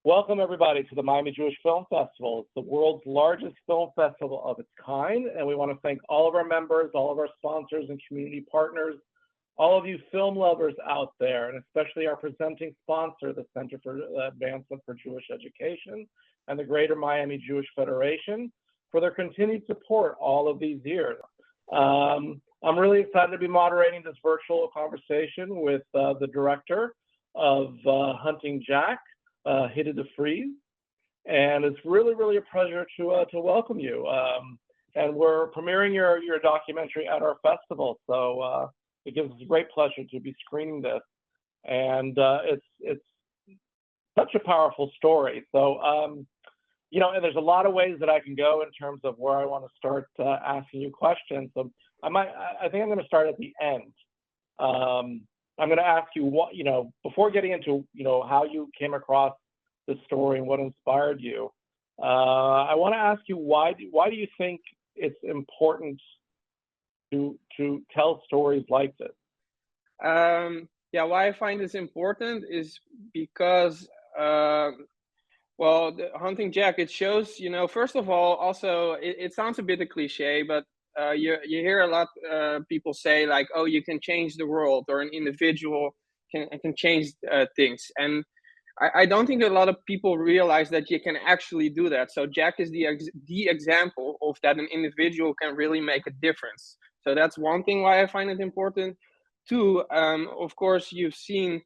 Welcome, everybody, to the Miami Jewish Film Festival. It's the world's largest film festival of its kind, and we want to thank all of our members, all of our sponsors and community partners, all of you film lovers out there, and especially our presenting sponsor, the Center for Advancement for Jewish Education and the Greater Miami Jewish Federation, for their continued support all of these years. I'm really excited to be moderating this virtual conversation with the director of Hunting Jack, Hidde de Vries, and it's really a pleasure to welcome you. And we're premiering your documentary at our festival, so it gives us a great pleasure to be screening this. And it's such a powerful story. So and there's a lot of ways that I can go in terms of where I want to start asking you questions. So I think I'm going to start at the end. I'm going to ask you what, before getting into, how you came across the story and what inspired you. I want to ask you why do you think it's important to tell stories like this? Why I find this important is because, the Hunting Jack, it shows, first of all, also, it sounds a bit a cliche, but you hear a lot people say like, oh, you can change the world, or an individual can change things. And I don't think a lot of people realize that you can actually do that. So Jack is the example of that an individual can really make a difference. So that's one thing why I find it important. Two, of course, you've seen,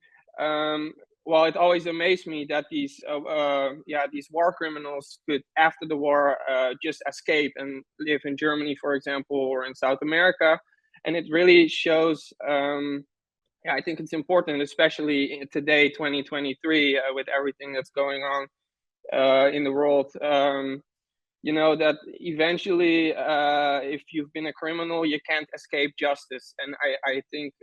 it always amazed me that these war criminals could, after the war, just escape and live in Germany, for example, or in South America. And it really shows, I think it's important, especially today, 2023, with everything that's going on in the world. That eventually, if you've been a criminal, you can't escape justice. And I think,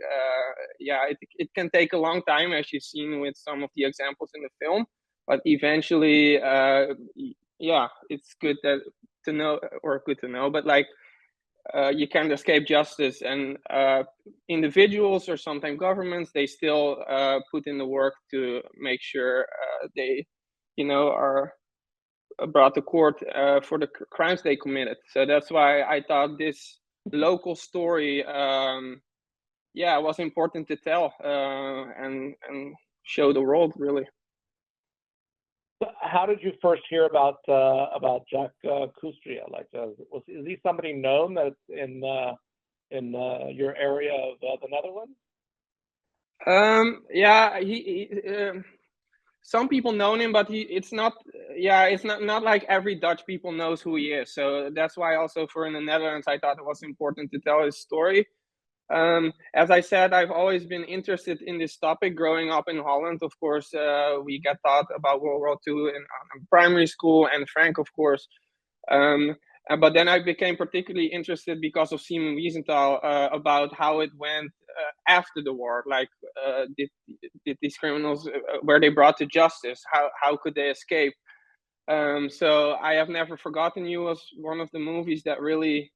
I think it can take a long time, as you've seen with some of the examples in the film. But eventually, it's good to know. But you can't escape justice, and individuals or sometimes governments, they still put in the work to make sure they, are brought to court for the crimes they committed. So that's why I thought this local story, was important to tell and show the world, really. How did you first hear about Jack Kustria? Is he somebody known that's in your area of the Netherlands? Some people know him, but it's not like every Dutch people knows who he is. So that's why also in the Netherlands, I thought it was important to tell his story. As I said, I've always been interested in this topic. Growing up in Holland, of course, we got taught about World War II in primary school, and Frank, of course. But then I became particularly interested because of Simon Wiesenthal, about how it went after the war. Like, did these criminals, were they brought to justice? How could they escape? So I have never forgotten you was one of the movies that really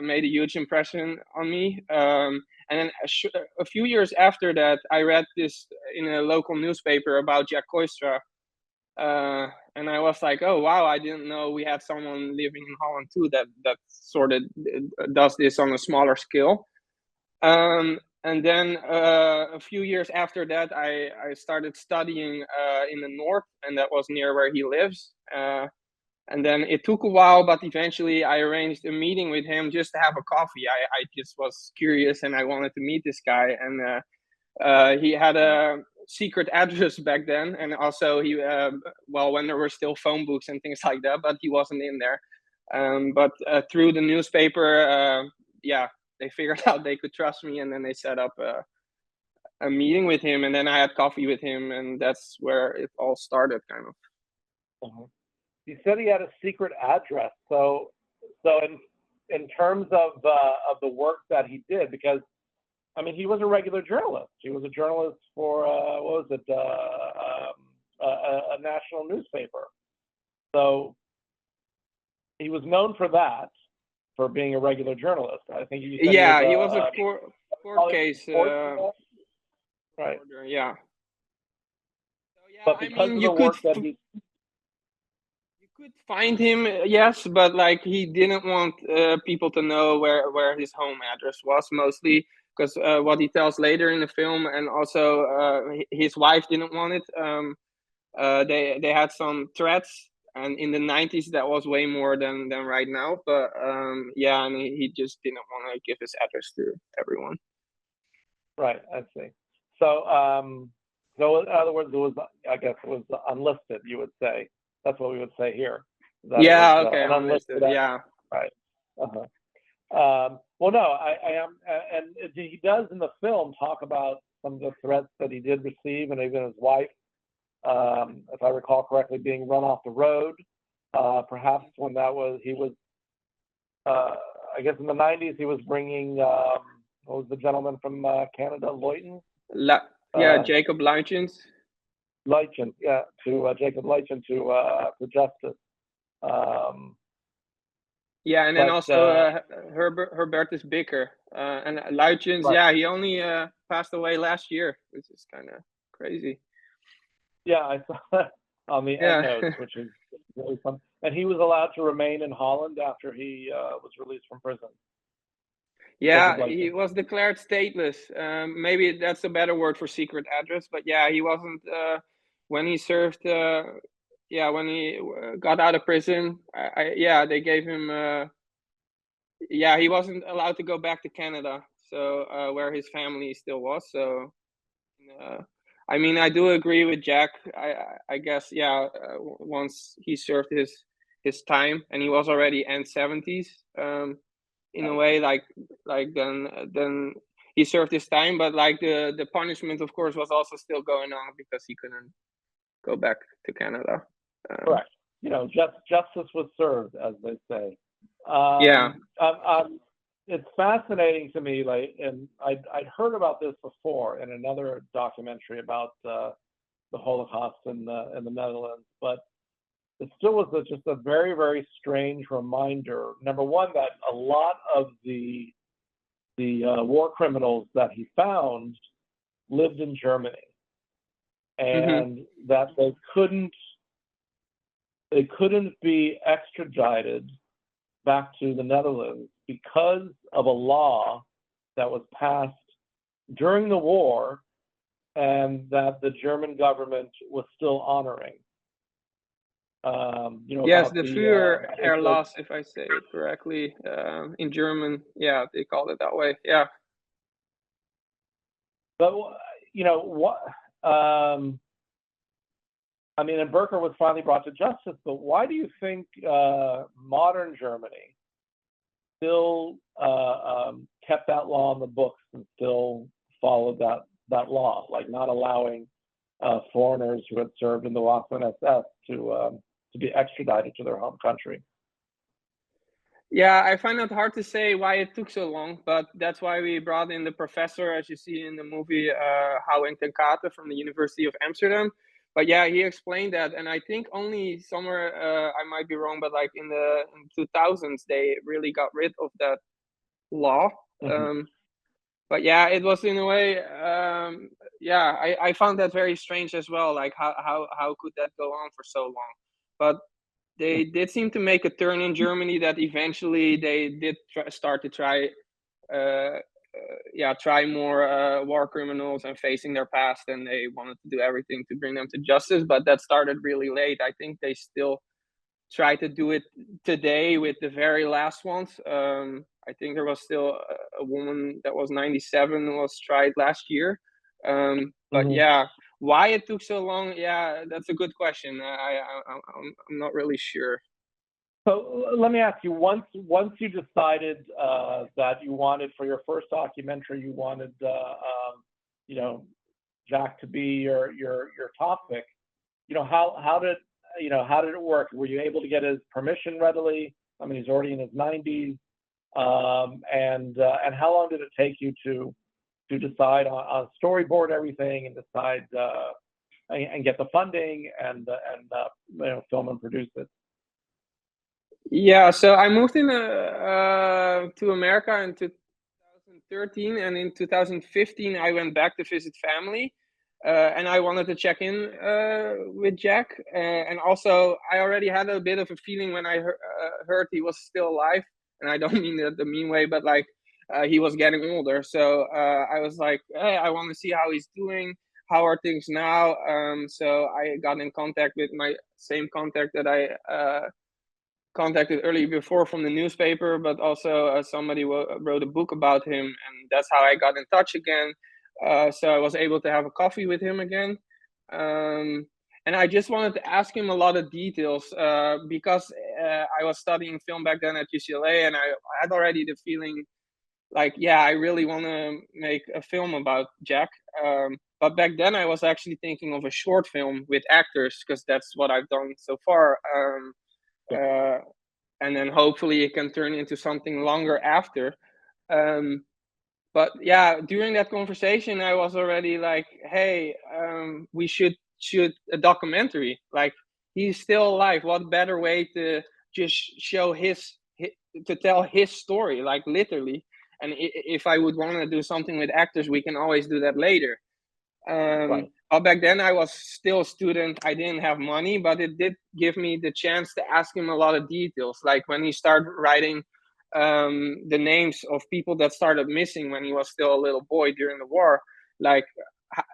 made a huge impression on me. And then a few years after that, I read this in a local newspaper about Jack Koistra. And I was like, oh, wow, I didn't know we had someone living in Holland too that sort of does this on a smaller scale. And then a few years after that, I started studying in the north, and that was near where he lives. And then it took a while, but eventually I arranged a meeting with him just to have a coffee. I just was curious and I wanted to meet this guy. And he had a secret address back then. And also he, when there were still phone books and things like that, but he wasn't in there. But through the newspaper, they figured out they could trust me. And then they set up a meeting with him. And then I had coffee with him. And that's where it all started, kind of. Uh-huh. You said he had a secret address. So in terms of the work that he did, because I mean, he was a regular journalist. He was a journalist for a national newspaper. So he was known for that, for being a regular journalist. I think you said he was a court case. Right. Yeah. Yeah, but I because mean, of the work that he, you could find him, yes, but like he didn't want people to know where his home address was, mostly because what he tells later in the film, and also his wife didn't want it. They had some threats, and in the 90s that was way more than right now. But yeah, and he just didn't want to give his address to everyone. right, I see. So, so in other words, it was, I guess it was unlisted, you would say. That's what we would say here, that it was Yeah, okay, an unlisted, unlisted. Yeah, right. Uh-huh. Well, no, I am, and he does in the film talk about some of the threats that he did receive, and even his wife, if I recall correctly, being run off the road. Perhaps when he was, I guess in the 90s, he was bringing, what was the gentleman from Canada, Luyten? yeah, Uh, Jacob Lutyens. Leitchen, yeah, to Jacob Leitchen to justice. Um, Yeah, and then but also Herbertus Bicker and Lutyens. right, Yeah, he only passed away last year, which is kind of crazy. yeah, I saw that on the end Yeah. notes, which is really fun. And he was allowed to remain in Holland after he was released from prison. Jacob Yeah, he Leitchen. was declared stateless. Maybe that's a better word for secret address, but yeah, he wasn't when he served. Yeah, when he got out of prison, yeah, they gave him. Yeah, he wasn't allowed to go back to Canada, so where his family still was. So, uh, I mean, I do agree with Jack. I guess yeah. Once he served his time, and he was already end 70s. In a way, like then he served his time, but like the punishment, of course, was also still going on because he couldn't go back to Canada. Correct. You know, justice was served, as they say. Yeah. It's fascinating to me, like, and I'd heard about this before in another documentary about the Holocaust in the Netherlands, but it still was just a very, very strange reminder. Number one, that a lot of the war criminals that he found lived in Germany, Hmm. and that they couldn't be extradited back to the Netherlands because of a law that was passed during the war and that the German government was still honoring. Yes, About the the Führer it's like, Erlass, if I say it correctly, in German. Yeah, they called it that way. Yeah. but what? I mean, and Berker was finally brought to justice. But why do you think modern Germany still kept that law on the books and still followed that law, like not allowing foreigners who had served in the Waffen SS to be extradited to their home country? Yeah, I find it hard to say why it took so long, but that's why we brought in the professor, as you see in the movie, Houwing ten Kate from the University of Amsterdam. But yeah, he explained that, and I think only somewhere, I might be wrong, but like in 2000s, they really got rid of that law. Mm-hmm. But yeah, it was in a way, yeah, I found that very strange as well. Like how could that go on for so long? But they did seem to make a turn in Germany that eventually they did start to try, yeah, try more war criminals and facing their past, and they wanted to do everything to bring them to justice. But that started really late. I think they still try to do it today with the very last ones. I think there was still a woman that was 97 was tried last year. But Mm-hmm. yeah, why it took so long? Yeah, that's a good question. I'm not really sure. So let me ask you: once you decided that you wanted for your first documentary, you wanted you know Jack to be your topic. How did it work? Were you able to get his permission readily? I mean, he's already in his 90s, and how long did it take you to decide on storyboard everything and decide and get the funding and film and produce it? Yeah, so I moved in to America in 2013, and in 2015 I went back to visit family. and I wanted to check in with Jack. And also, I already had a bit of a feeling when I heard he was still alive, and I don't mean that the mean way, but like he was getting older. So I was like, hey, I want to see how he's doing. How are things now? So I got in contact with my same contact that I contacted earlier before from the newspaper, but also somebody wrote a book about him, and that's how I got in touch again. So I was able to have a coffee with him again. And I just wanted to ask him a lot of details because I was studying film back then at UCLA, and I had already the feeling like, yeah, I really want to make a film about Jack. But back then I was actually thinking of a short film with actors because that's what I've done so far. Uh, and then hopefully it can turn into something longer after. Um, but yeah, during that conversation, I was already like, "Hey, we should shoot a documentary. Like, he's still alive. What better way to just show to tell his story, like literally? And if I would want to do something with actors, we can always do that later." Right. But back then I was still a student. I didn't have money, but it did give me the chance to ask him a lot of details. Like when he started writing the names of people that started missing when he was still a little boy during the war. Like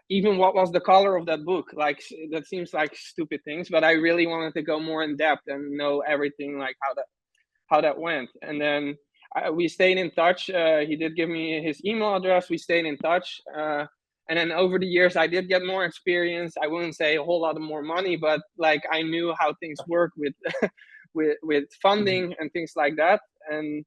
even what was the color of that book? Like that seems like stupid things, but I really wanted to go more in depth and know everything, like how that went. And then we stayed in touch. He did give me his email address. We stayed in touch. And then over the years, I did get more experience. I wouldn't say a whole lot of more money, but like I knew how things work with with Mhm. funding and things like that. And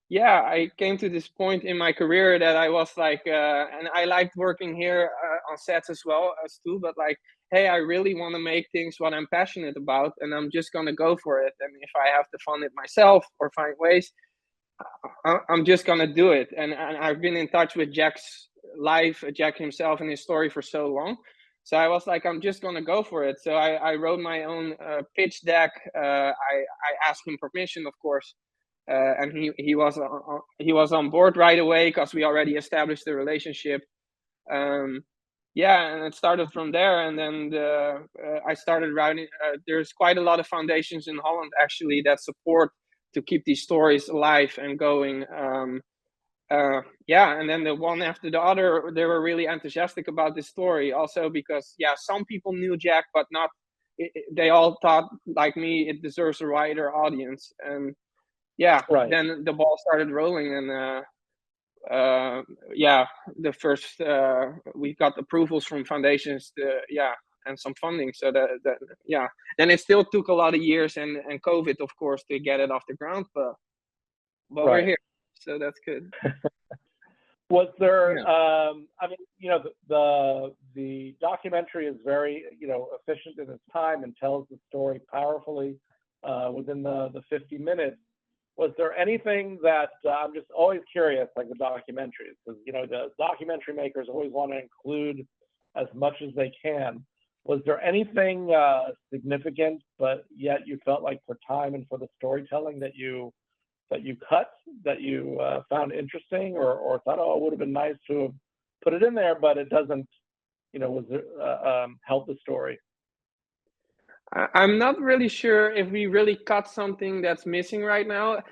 yeah, I came to this point in my career that I was like, and I liked working here on sets as well as too. But like, hey, I really want to make things what I'm passionate about, and I'm just gonna go for it. And if I have to fund it myself or find ways, I'm just gonna do it. And I've been in touch with Jack's life, Jack himself, and his story for so long. So I was like, I'm just gonna go for it. So I wrote my own pitch deck. I asked him permission, of course, and he was on board right away because we already established a relationship. Um, yeah, and it started from there. And then I started writing. There's quite a lot of foundations in Holland actually that support to keep these stories alive and going. Yeah, and then the one after the other, they were really enthusiastic about this story. Also because yeah, some people knew Jack, but not. They all thought like me, it deserves a wider audience. And yeah, Right. then the ball started rolling, and uh, yeah, the first we got approvals from foundations, yeah, and some funding. So that yeah, then it still took a lot of years and COVID, of course, to get it off the ground, but we're Right. here, so that's good. Was there, Yeah. I mean, the documentary is very, efficient in its time and tells the story powerfully within the 50 minutes. Was there anything that I'm just always curious, like the documentaries, because, the documentary makers always want to include as much as they can. Was there anything significant, but yet you felt like for time and for the storytelling that you cut, that you found interesting, or thought, oh, it would have been nice to have put it in there, but it doesn't, was help the story? I'm not really sure if we really cut something that's missing right now.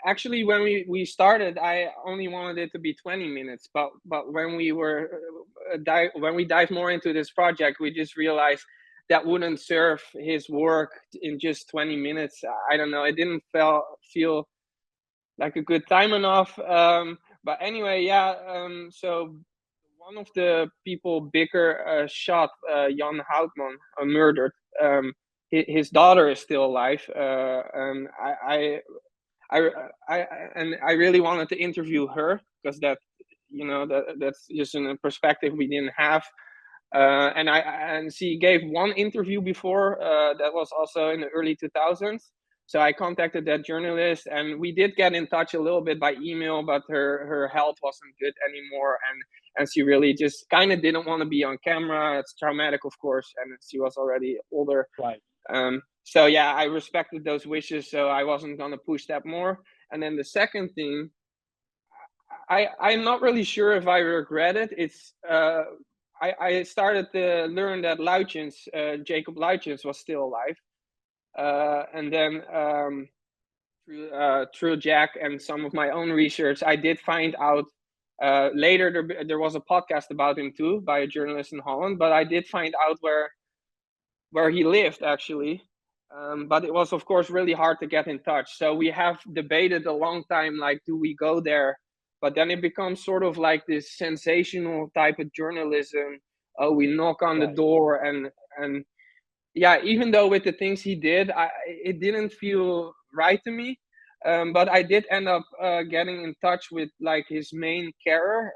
Actually, when we started, I only wanted it to be 20 minutes, but when we were when we dive more into this project, we just realized that wouldn't serve his work in just 20 minutes. I don't know. It didn't feel like a good time enough. But anyway, yeah. So one of the people Bicker shot, Jan Houtman, murdered. His daughter is still alive, and I, I, and I really wanted to interview her because that's just a perspective we didn't have. And she gave one interview before that was also in the early 2000s. So I contacted that journalist, and we did get in touch a little bit by email, but her health wasn't good anymore, and she really just kind of didn't want to be on camera. It's traumatic, of course, and she was already older. Right. So yeah, I respected those wishes, so I wasn't gonna push that more. And then the second thing, I'm not really sure if I regret it. I started to learn that Luitjens, Jacob Luitjens, was still alive. And then through Jack and some of my own research, I did find out later there was a podcast about him too by a journalist in Holland. But I did find out where he lived actually. But it was of course really hard to get in touch. So we have debated a long time, like, do we go there? But then it becomes sort of like this sensational type of journalism. Oh, we knock on the door and yeah, even though with the things he did, it didn't feel right to me. But I did end up getting in touch with like his main carer.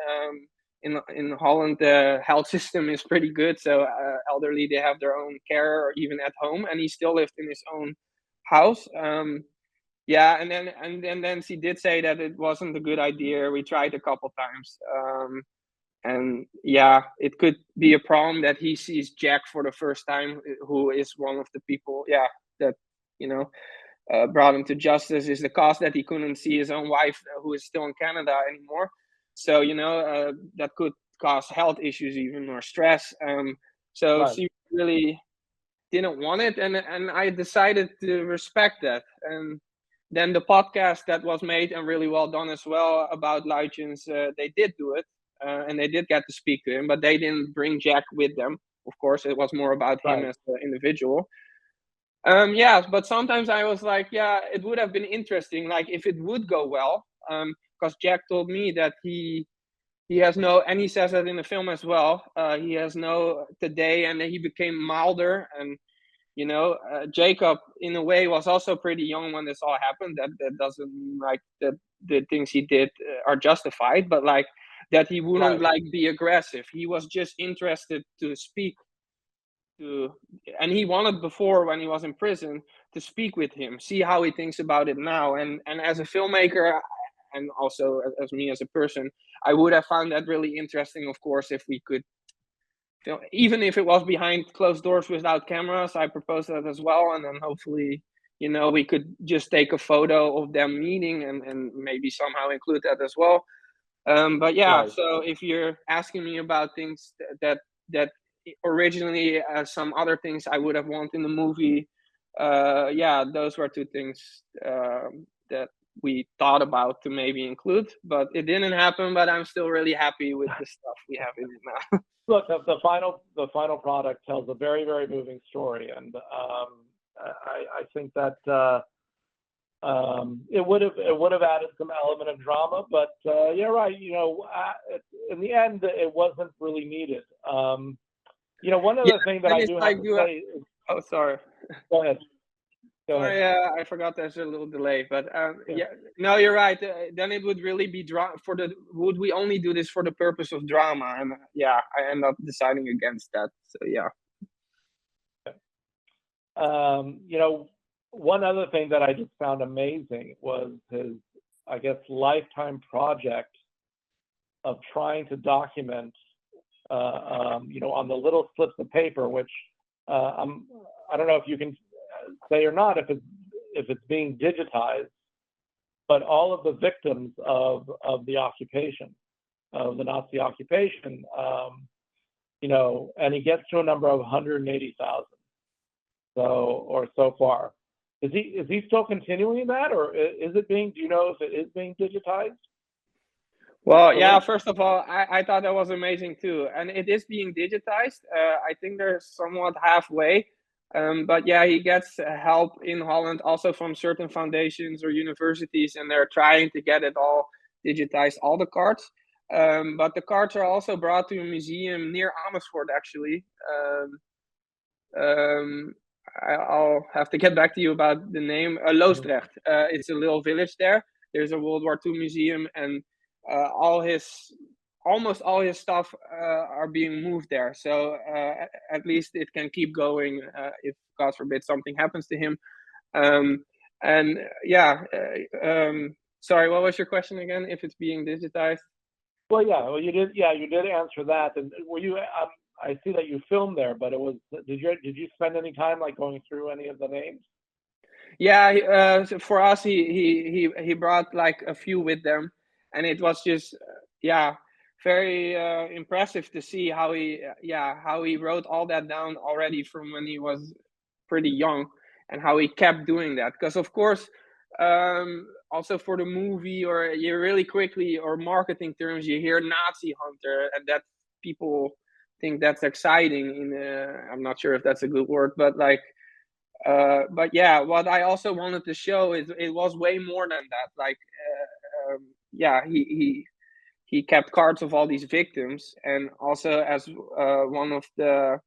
In Holland, the health system is pretty good, so elderly, they have their own carer or even at home, and he still lived in his own house. Yeah, and then she did say that it wasn't a good idea. We tried a couple times. And yeah, it could be a problem that he sees Jack for the first time, who is one of the people, yeah, that you know brought him to justice. Is the cause that he couldn't see his own wife, who is still in Canada anymore. So that could cause health issues even or stress. So Right. she really didn't want it, and I decided to respect that. And then the podcast that was made and really well done as well about Luitjens, they did do it, and they did get to speak to him, but they didn't bring Jack with them. Of course, it was more about him Right. as an individual. Yeah, but sometimes I was like, yeah, it would have been interesting, like if it would go well, because Jack told me that he has no, and he says that in the film as well. He has no today, and he became milder. And Jacob, in a way, was also pretty young when this all happened. That doesn't mean like that the things he did are justified, but like that he wouldn't Right. like be aggressive. He was just interested to speak to, and he wanted before when he was in prison to speak with him, see how he thinks about it now. And as a filmmaker, and also as me as a person, I would have found that really interesting, of course, if we could even if it was behind closed doors without cameras. I proposed that as well, and then hopefully we could just take a photo of them meeting and maybe somehow include that as well. But yeah, Right. so if you're asking me about things that originally some other things I would have wanted in the movie, yeah, those were two things that we thought about to maybe include, but it didn't happen. But I'm still really happy with the stuff we have in it now. Look, the final product tells a very, very moving story, and I think that it would have added some element of drama, but yeah, right. In the end, it wasn't really needed. One Yeah, other thing that and I it's do have like to you. say is, Oh, sorry. go ahead. Go ahead. Sorry, I forgot there's a little delay, but Yeah. yeah, no, you're right. Then it would really be would we only do this for the purpose of drama? And yeah, I end up deciding against that. So yeah. Um, you know, One other thing that I just found amazing was his, I guess, lifetime project of trying to document, on the little slips of paper, which I don't know if you can say or not if it's being digitized, but all of the victims of the occupation, of the Nazi occupation, and he gets to a number of 180,000. Or so far. Is he still continuing that, or is it being? Do you know if it is being digitized? Well, yeah, Fully? first of all, I thought that was amazing too. And it is being digitized. I think they're somewhat halfway. But yeah, he gets help in Holland also from certain foundations or universities, and they're trying to get it all digitized, all the cards. But the cards are also brought to a museum near Amersfoort, actually. Um, I'll have to get back to you about the name. Mhm. Loosdrecht. It's a little village there. There's a World War II museum, and almost all his stuff are being moved there. So at least it can keep going if, God forbid, something happens to him. And yeah, sorry, what was your question again? If it's being digitized? Well, yeah. Well, you did. Yeah, you did answer that. And were you? I see that you filmed there, but it was. Did you spend any time like going through any of the names? Yeah, so for us, he brought like a few with them, and it was just yeah. very impressive to see how he wrote all that down already from when he was pretty young, and how he kept doing that. Because of course, also for the movie, or you really quickly, or marketing terms, you hear Nazi hunter, and that people think that's exciting. I'm not sure if that's a good word, but like, but yeah, what I also wanted to show is it was way more than that. Like, yeah, he kept cards of all these victims, and also, as one of the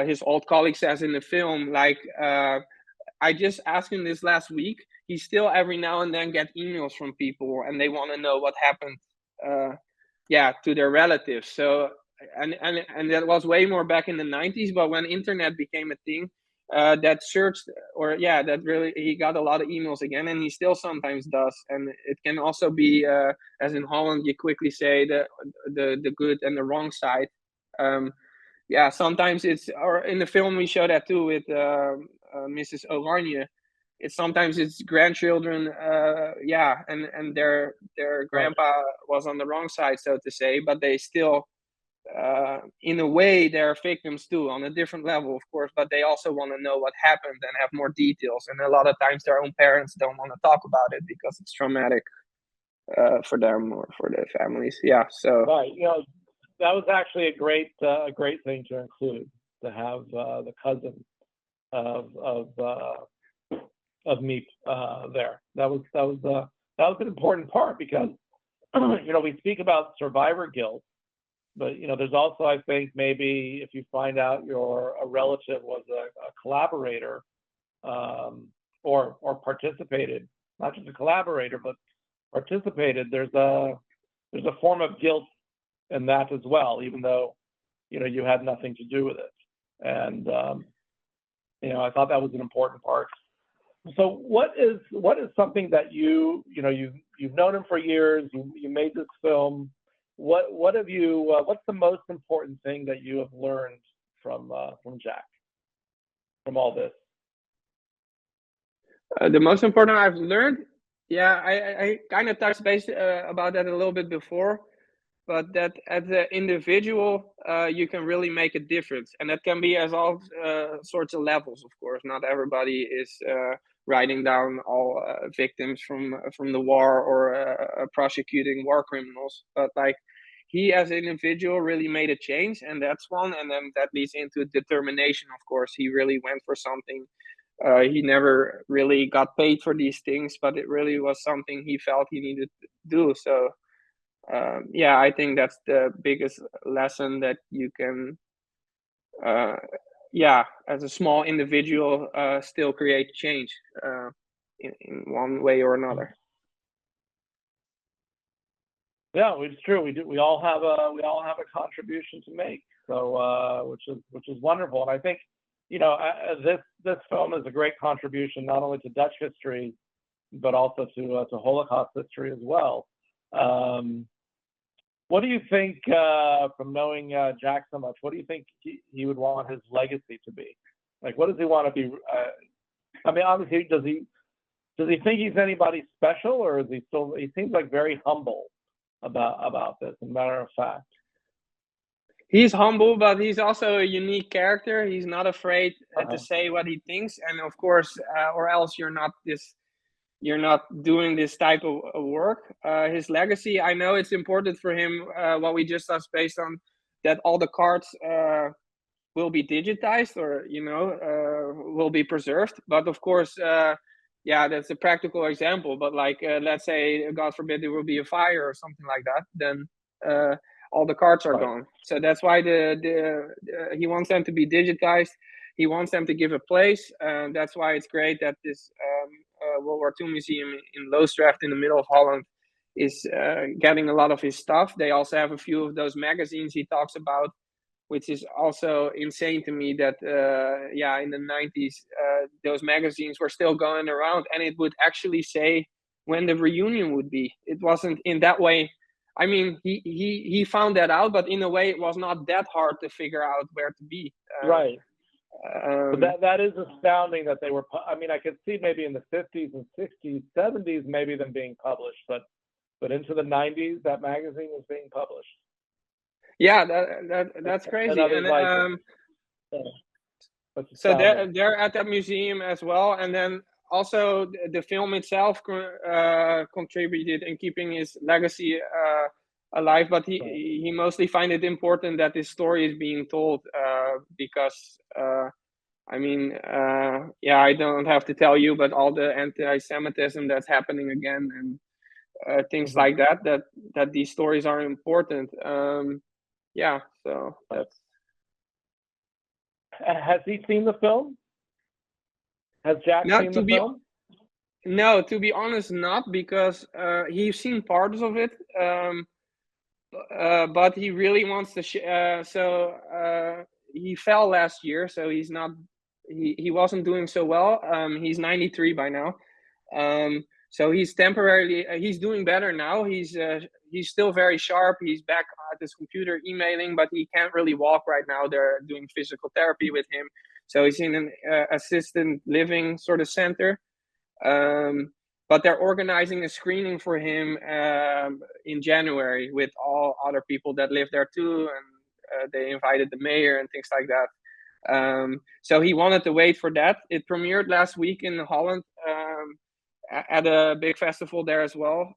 his old colleague says in the film, like, I just asked him this last week. He still every now and then get emails from people, and they want to know what happened, to their relatives. So, and that was way more back in the 90s. But when internet became a thing, that searched, or that really, he got a lot of emails again, and he still sometimes does. And it can also be, as in Holland, you quickly say the good and the wrong side. Um, sometimes it's, or in the film we show that too with Mrs. Oranje. It's grandchildren, and their Right. grandpa was on the wrong side, so to say, but they still, in a way, they're victims too, on a different level, of course, but they also want to know what happened and have more details. And a lot of times their own parents don't want to talk about it because it's traumatic, for them or for their families. So Right. That was actually a great thing to include, to have the cousin of Meep there. That was an important part, because we speak about survivor guilt, but there's also, I think, maybe if you find out a relative was a collaborator, or participated, not just a collaborator, but participated. There's a form of guilt in that as well, even though you had nothing to do with it. And I thought that was an important part. So what is something that you've known him for years, you made this film. What have you what's the most important thing that you have learned from Jack, from all this? the most important I've learned, I kind of touched base about that a little bit before, but that as an individual, you can really make a difference, and that can be as all sorts of levels. Of course, not everybody is writing down all victims from the war, or prosecuting war criminals, but like, he as an individual really made a change, and that's one. And then that leads into determination. Of course, he really went for something. He never really got paid for these things, but it really was something he felt he needed to do. So, I think that's the biggest lesson that you can, uh, as a small individual, still create change, in one way or another. Yeah, it's true. We all have a contribution to make. So, which is wonderful. And I think, this film is a great contribution, not only to Dutch history, but also to Holocaust history as well. What do you think, from knowing Jack so much? What do you think he would want his legacy to be? Like, what does he want to be? I mean, obviously, does he think he's anybody special, or is he still? He seems like very humble about this. As a matter of fact. He's humble, but he's also a unique character. He's not afraid to Uh-huh. say what he thinks, and of course, or else you're not doing this type of work. His legacy, I know it's important for him. What we just touched based on that, all the cards will be digitized, or will be preserved. But of course, that's a practical example. But like, let's say, God forbid, there will be a fire or something like that, then all the cards are Right. gone. So that's why he wants them to be digitized. He wants them to give a place. That's why it's great that this World War II museum in Loosdrecht, in the middle of Holland, is getting a lot of his stuff. They also have a few of those magazines he talks about, which is also insane to me, that in the 90s, those magazines were still going around, and it would actually say when the reunion would be. It wasn't in that way. I mean, he found that out, but in a way, it was not that hard to figure out where to be. Right. But Um, that is astounding that they were. I mean, I could see maybe in the 50s and 60s, 70s, maybe them being published, but into the 90s, that magazine was being published. Yeah, that's And crazy. others And like uh, that's so astounding. they're at that museum as well, and then also the film itself contributed in keeping his legacy alive. But Right. he mostly find it important that this story is being told, because I mean, yeah, I don't have to tell you, but all the anti-Semitism that's happening again, and things Mhm. like that, that these stories are important. Yeah, so Right. that's Has he seen the film? Has Jack not seen the to be film? no, to be honest, not because he's seen parts of it, but he really wants to. He fell last year, so he's not. He wasn't doing so well. He's 93 by now. So he's temporarily he's doing better now. He's still very sharp. He's back at his computer emailing, but he can't really walk right now. They're doing physical therapy with him, so he's in an assisted living sort of center. Um, but they're organizing a screening for him in January with all other people that live there too, and they invited the mayor and things like that. So he wanted to wait for that. It premiered last week in Holland, at a big festival there as well.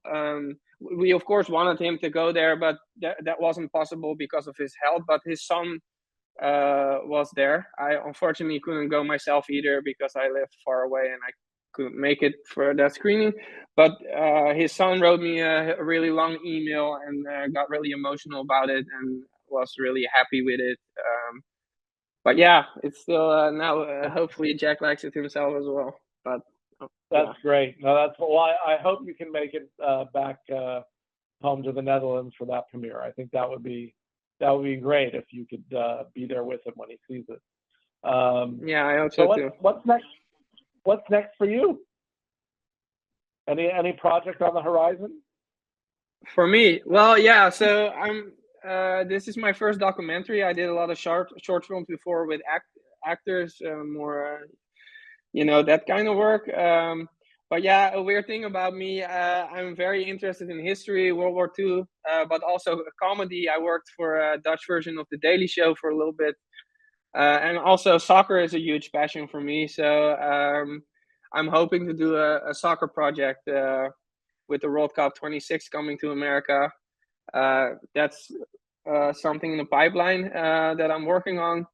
We of course wanted him to go there, but that wasn't possible because of his health. But his son was there. I unfortunately couldn't go myself either because I lived far away and I couldn't make it for that screening. But his son wrote me a really long email and got really emotional about it and was really happy with it. But yeah, it's still now. Hopefully, Jack likes it himself as well. But That's yeah, great. No, that's well. I hope you can make it back home to the Netherlands for that premiere. I think that would be great if you could be there with him when he sees it. yeah, I hope So so too. what's next? What's next for you? Any project on the horizon? For me, well, yeah. So I'm. This is my first documentary. I did a lot of short films before with actors, more that kind of work. But yeah, a weird thing about me, I'm very interested in history, World War II, but also comedy. I worked for a Dutch version of The Daily Show for a little bit, and also soccer is a huge passion for me. So I'm hoping to do a soccer project with the World Cup 26 coming to America. That's something in the pipeline that I'm working on.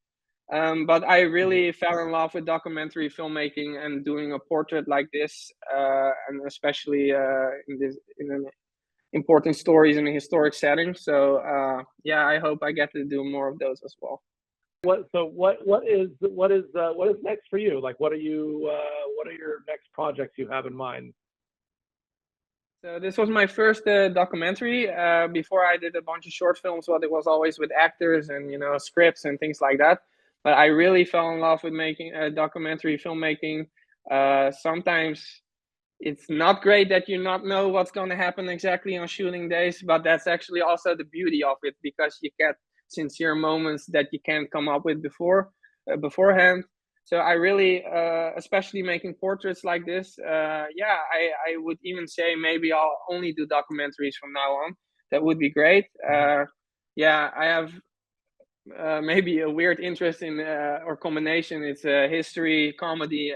But I Mhm. really fell in love with documentary filmmaking and doing a portrait like this, and especially in an important stories in a historic setting. So yeah, I hope I get to do more of those as well. What is next for you? Like what are your next projects you have in mind? So this was my first documentary. Before I did a bunch of short films, but it was always with actors and scripts and things like that. But I really fell in love with making documentary filmmaking. Sometimes it's not great that you not know what's going to happen exactly on shooting days, but that's actually also the beauty of it because you get sincere moments that you can't come up with beforehand. So I really, especially making portraits like this, yeah, I would even say maybe I'll only do documentaries from now on. That would be great. Yeah, I have maybe a weird interest in or combination. It's history, comedy,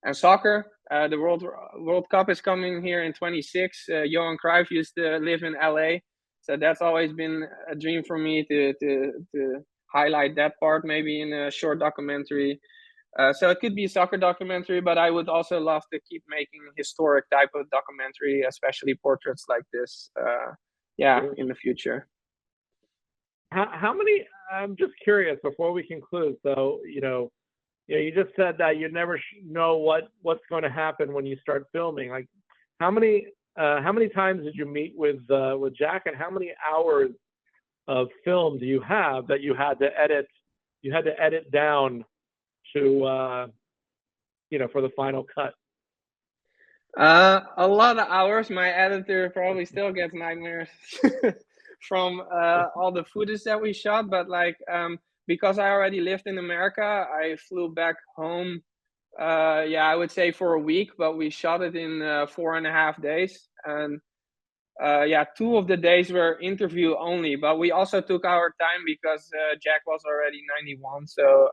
and soccer. The World Cup is coming here in 26. Johan Cruyff used to live in LA, so that's always been a dream for me to highlight that part maybe in a short documentary. So it could be a soccer documentary, but I would also love to keep making historic type of documentary, especially portraits like this. Yeah, Sure. in the future. How many? I'm just curious before we conclude. So you just said that you never know what's going to happen when you start filming. Like, how many times did you meet with Jack, and how many hours of film do you have that you had to edit? You had to edit down to for the final cut. A lot of hours. My editor probably still gets nightmares from all the footage that we shot. But like, because I already lived in America, I flew back home. Yeah, I would say for a week, but we shot it in 4.5 days. And yeah, 2 of the days were interview only, but we also took our time because Jack was already 91. So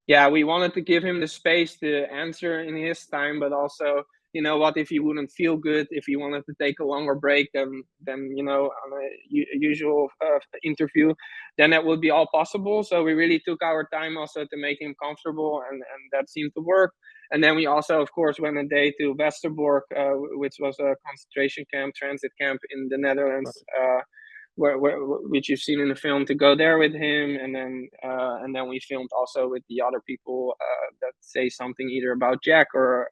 yeah, we wanted to give him the space to answer in his time, but also, you know, what if he wouldn't feel good, if he wanted to take a longer break than you know, on a usual interview, then that would be all possible. So we really took our time also to make him comfortable, and that seemed to work. And then we also, of course, went a day to Westerbork, which was a concentration camp, transit camp in the Netherlands, which you've seen in the film, to go there with him. And then we filmed also with the other people that say something either about Jack or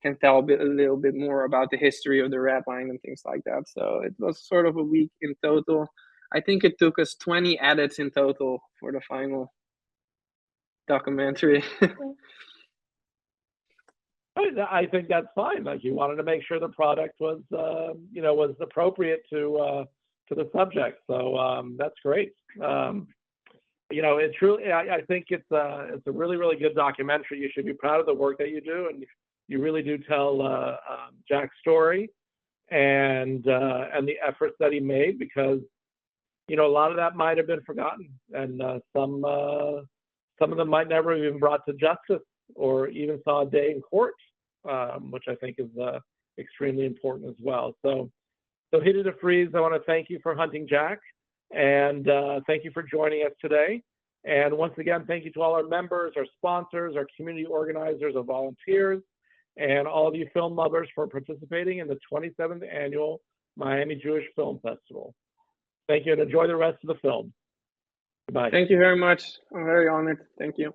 can tell a little bit more about the history of the Red Line and things like that. So it was sort of a week in total. I think it took us 20 edits in total for the final documentary. I think that's fine. Like, you wanted to make sure the product was, you know, was appropriate to the subject. So that's great. You know, it truly, I think it's a really, really good documentary. You should be proud of the work that you do, and you really do tell Jack's story and the efforts that he made, because, you know, a lot of that might have been forgotten, and some of them might never have even brought to justice or even saw a day in court, which I think is extremely important as well. So Hidde de Vries, I want to thank you for hunting Jack, and thank you for joining us today. And once again, thank you to all our members, our sponsors, our community organizers, our volunteers, and all of you film lovers for participating in the 27th Annual Miami Jewish Film Festival. Thank you, and enjoy the rest of the film. Goodbye. Thank you very much. I'm very honored. Thank you.